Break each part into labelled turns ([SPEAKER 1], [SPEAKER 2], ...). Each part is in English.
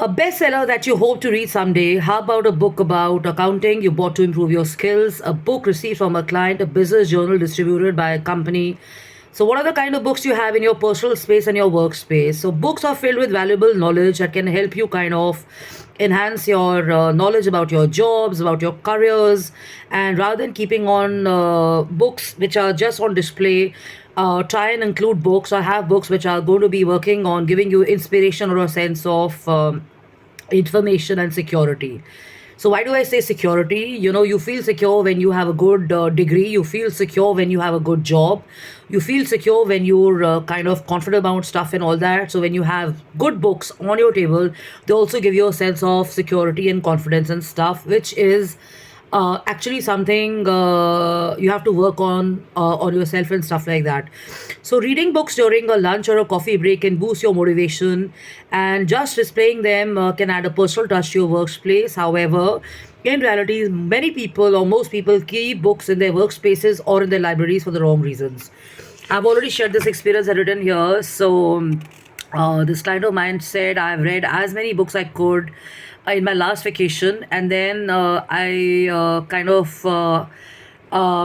[SPEAKER 1] A bestseller that you hope to read someday. How about a book about accounting you bought to improve your skills? A book received from a client, a business journal distributed by a company. So, what are the kind of books you have in your personal space and your workspace? So, books are filled with valuable knowledge that can help you kind of enhance your knowledge about your jobs, about your careers, and rather than keeping on books which are just on display, try and include books or have books which are going to be working on giving you inspiration or a sense of information and security. So why do I say security? You feel secure when you have a good degree. You feel secure when you have a good job. You feel secure when you're kind of confident about stuff and all that. So when you have good books on your table, they also give you a sense of security and confidence and stuff, which is actually something you have to work on yourself and stuff like that. So reading books during a lunch or a coffee break can boost your motivation, and just displaying them can add a personal touch to your workplace. However, in reality, many people or most people keep books in their workspaces or in their libraries for the wrong reasons. I've already shared this experience and written here. So, this client of mine said, I've read as many books I could in my last vacation, and then I kind of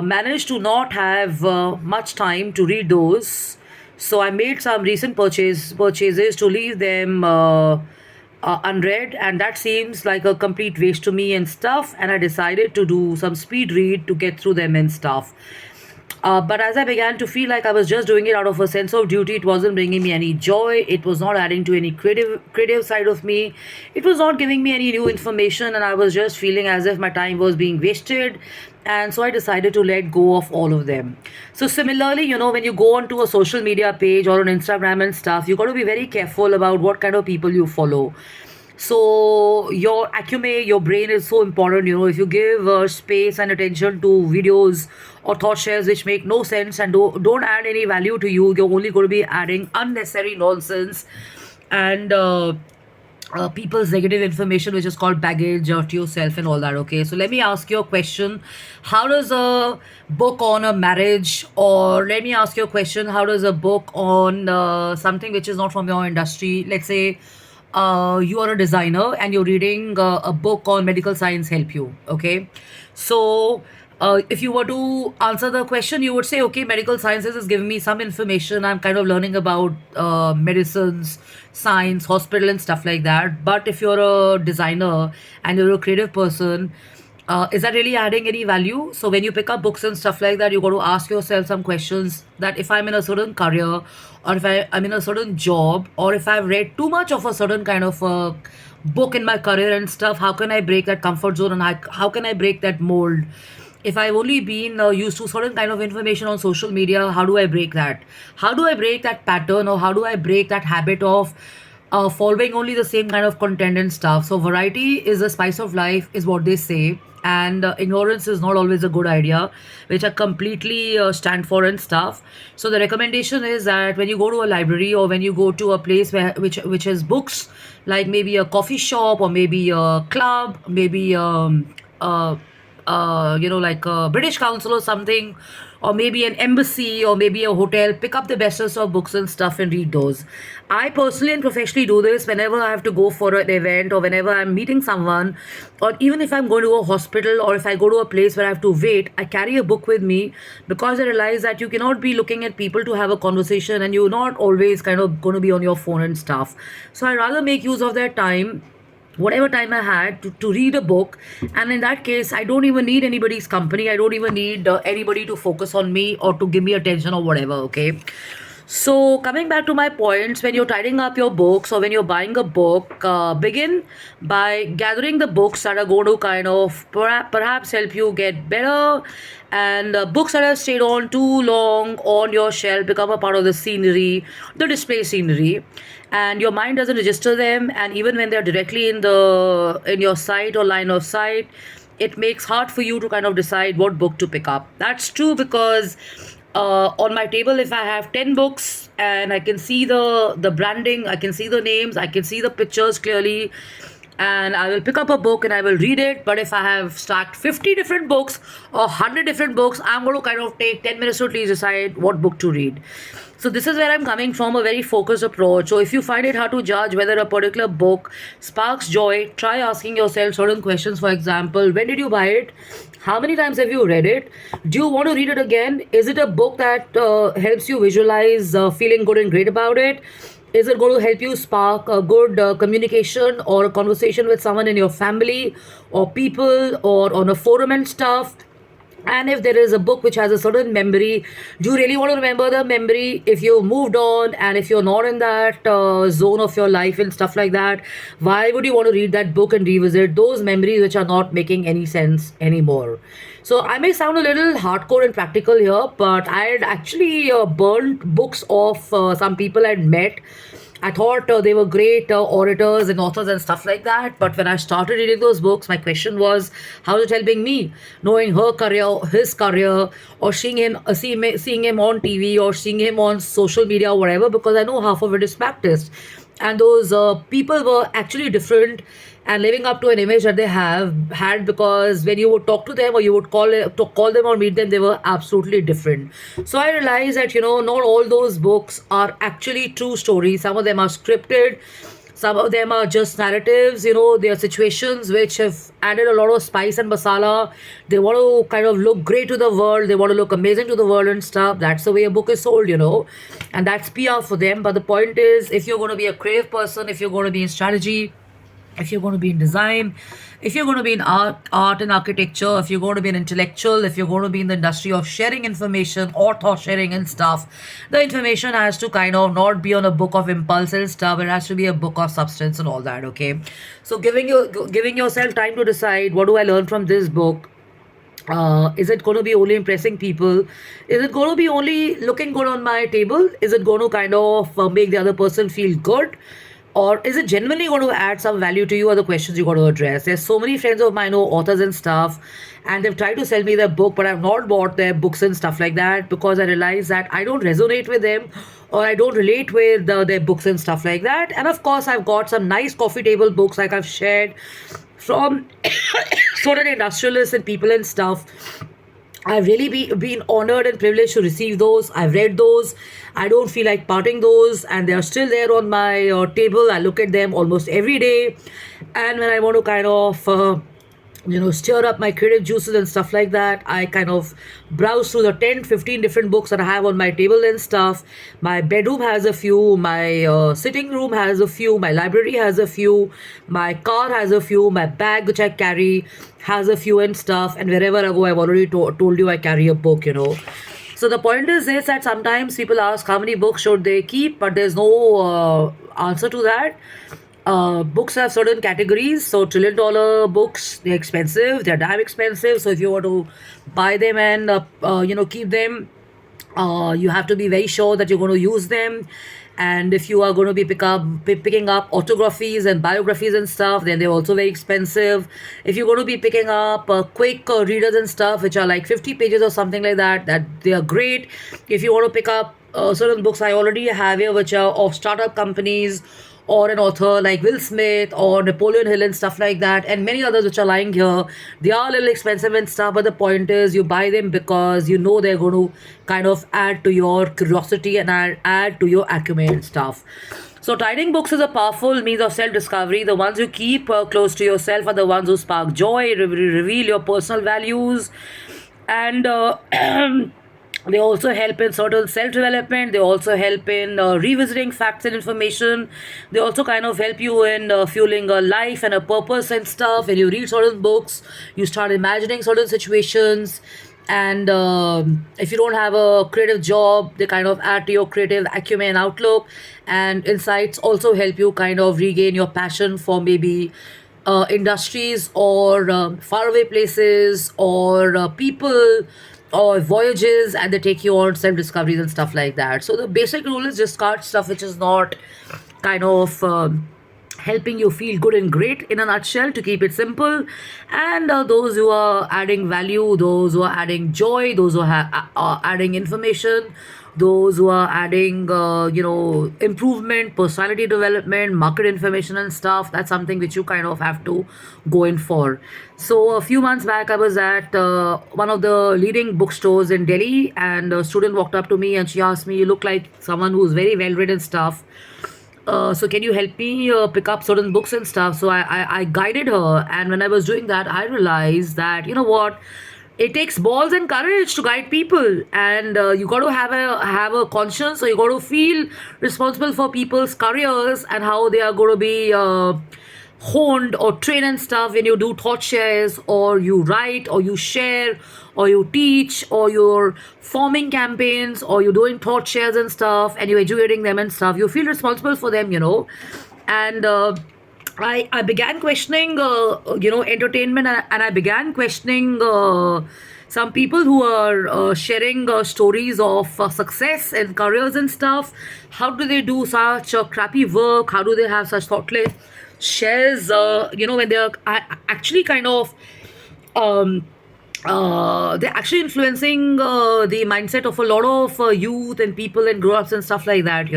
[SPEAKER 1] managed to not have much time to read those. So I made some recent purchases to leave them unread, and that seems like a complete waste to me and stuff. And I decided to do some speed read to get through them and stuff. But as I began to feel like I was just doing it out of a sense of duty, it wasn't bringing me any joy. It was not adding to any creative side of me. It was not giving me any new information, and I was just feeling as if my time was being wasted. And so I decided to let go of all of them. So similarly, when you go onto a social media page or on Instagram and stuff, you got to be very careful about what kind of people you follow. So your acumen, your brain is so important. If you give space and attention to videos or thought shares which make no sense and don't add any value to you, you're only going to be adding unnecessary nonsense and people's negative information, which is called baggage to yourself and all that. Okay, so let me ask you a question. How does a book on a marriage, or let me ask you a question, how does a book on something which is not from your industry, let's say you are a designer and you're reading a book on medical science help you? Okay, so if you were to answer the question, you would say, okay, medical sciences is giving me some information. I'm kind of learning about medicines, science, hospital, and stuff like that. But if you're a designer and you're a creative person, is that really adding any value? So when you pick up books and stuff like that, you got to ask yourself some questions, that if I'm in a certain career, or if I'm in a certain job, or if I've read too much of a certain kind of book in my career and stuff, how can I break that comfort zone, and how can I break that mold? If I've only been used to certain kind of information on social media, how do I break that? How do I break that pattern, or how do I break that habit of following only the same kind of content and stuff? So variety is the spice of life, is what they say, and ignorance is not always a good idea, which I completely stand for and stuff. So the recommendation is that when you go to a library, or when you go to a place which has books, like maybe a coffee shop, or maybe a club, maybe like a British Council or something, or maybe an embassy, or maybe a hotel, pick up the bestest of books and stuff and read those. I personally and professionally do this whenever I have to go for an event, or whenever I'm meeting someone, or even if I'm going to a hospital, or if I go to a place where I have to wait, I carry a book with me, because I realize that you cannot be looking at people to have a conversation, and you're not always kind of going to be on your phone and stuff. So I rather make use of that time, whatever time I had, to read a book. And in that case, I don't even need anybody's company. I don't even need anybody to focus on me or to give me attention or whatever. Okay. So, coming back to my points, when you're tidying up your books or when you're buying a book, begin by gathering the books that are going to kind of perhaps help you get better. And books that have stayed on too long on your shelf become a part of the scenery, the display scenery, and your mind doesn't register them. And even when they're directly in your sight or line of sight, it makes hard for you to kind of decide what book to pick up. That's true, because on my table, if I have 10 books and I can see the branding, I can see the names, I can see the pictures clearly, and I will pick up a book and I will read it. But if I have stacked 50 different books or 100 different books, I'm going to kind of take 10 minutes to at least decide what book to read. So this is where I'm coming from, a very focused approach. So if you find it hard to judge whether a particular book sparks joy, try asking yourself certain questions. For example, when did you buy it? How many times have you read it? Do you want to read it again? Is it a book that helps you visualize feeling good and great about it? Is it going to help you spark a good communication or a conversation with someone in your family or people or on a forum and stuff? And if there is a book which has a certain memory, do you really want to remember the memory if you moved on and if you're not in that zone of your life and stuff like that? Why would you want to read that book and revisit those memories which are not making any sense anymore? So I may sound a little hardcore and practical here, but I had actually burned books of some people I'd met. I thought they were great orators and authors and stuff like that. But when I started reading those books, my question was, how is it helping me? Knowing her career, his career, or seeing him on TV or seeing him on social media or whatever, because I know half of it is practiced. And those people were actually different and living up to an image that they have had, because when you would talk to them or you would call them or meet them, they were absolutely different. So I realized that not all those books are actually true stories. Some of them are scripted, some of them are just narratives. They are situations which have added a lot of spice and masala. They want to kind of look great to the world, they want to look amazing to the world and stuff. That's the way a book is sold, and that's PR for them. But the point is, if you're going to be a creative person, if you're going to be in strategy, if you're going to be in design, if you're going to be in art and architecture, if you're going to be an intellectual, if you're going to be in the industry of sharing information or thought sharing and stuff, the information has to kind of not be on a book of impulse and stuff. It has to be a book of substance and all that. Okay, so giving yourself time to decide, what do I learn from this book? Is it going to be only impressing people? Is it going to be only looking good on my table? Is it going to kind of make the other person feel good? Or is it genuinely going to add some value to you, are the questions you got to address. There's so many friends of mine, authors and stuff, and they've tried to sell me their book, but I've not bought their books and stuff like that, because I realize that I don't resonate with them, or I don't relate with their books and stuff like that. And of course, I've got some nice coffee table books, like I've shared, from certain industrialists and people and stuff. I've really been honored and privileged to receive those. I've read those. I don't feel like parting those, and they are still there on my table. I look at them almost every day, and when I want to kind of stir up my creative juices and stuff like that, I kind of browse through the 10, 15 different books that I have on my table and stuff. My bedroom has a few, my sitting room has a few, my library has a few, my car has a few, my bag which I carry has a few and stuff, and wherever I go, I've already told you I carry a book. So the point is this, that sometimes people ask how many books should they keep, but there's no answer to that. Books have certain categories. So $1 trillion books, they're expensive, they're damn expensive. So if you want to buy them and keep them, you have to be very sure that you're going to use them. And if you are going to be picking up autographies and biographies and stuff, then they're also very expensive. If you're going to be picking up quick readers and stuff, which are like 50 pages or something like that, they are great. If you want to pick up certain books I already have here, which are of startup companies, or an author like Will Smith or Napoleon Hill and stuff like that, and many others which are lying here, they are a little expensive and stuff, but the point is, you buy them because you know they're going to kind of add to your curiosity and add to your acumen and stuff. So tiding books is a powerful means of self-discovery. The ones you keep close to yourself are the ones who spark joy, reveal your personal values, and they also help in certain self-development. They also help in revisiting facts and information. They also kind of help you in fueling a life and a purpose and stuff. When you read certain books, you start imagining certain situations. And if you don't have a creative job, they kind of add to your creative acumen and outlook. And insights also help you kind of regain your passion for maybe industries or faraway places or people or voyages, and they take you on self-discoveries and stuff like that. So the basic rule is discard stuff which is not kind of helping you feel good and great, in a nutshell, to keep it simple. And those who are adding value, those who are adding joy, those who are adding information, those who are adding, improvement, personality development, market information, and stuff. That's something which you kind of have to go in for. So, a few months back, I was at one of the leading bookstores in Delhi, and a student walked up to me and she asked me, "You look like someone who's very well read and stuff. So can you help me pick up certain books and stuff?" So I guided her, and when I was doing that, I realized that, you know what, it takes balls and courage to guide people, and you got to have a conscience, or you got to feel responsible for people's careers and how they are going to be honed or trained and stuff when you do thought shares, or you write, or you share, or you teach, or you're forming campaigns, or you're doing thought shares and stuff, and you're educating them and stuff. You feel responsible for them, and I began questioning entertainment, and I began questioning some people who are sharing stories of success and careers and stuff. How do they do such crappy work? How do they have such thoughtless shares? When they're actually kind of um, they're actually influencing the mindset of a lot of youth and people and grown-ups and stuff like that,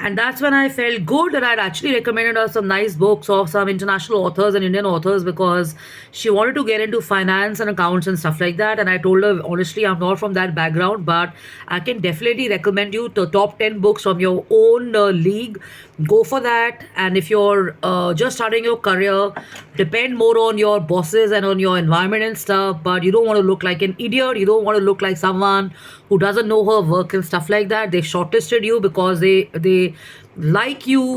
[SPEAKER 1] and that's when I felt good that I'd actually recommended her some nice books of some international authors and Indian authors, because she wanted to get into finance and accounts and stuff like that. And I told her, honestly, I'm not from that background, but I can definitely recommend you the top 10 books from your own league. Go for that. And if you're just starting your career, depend more on your bosses and on your environment and stuff, but you don't want to look like an idiot. You don't want to look like someone who doesn't know her work and stuff like that. They shortlisted you because they like you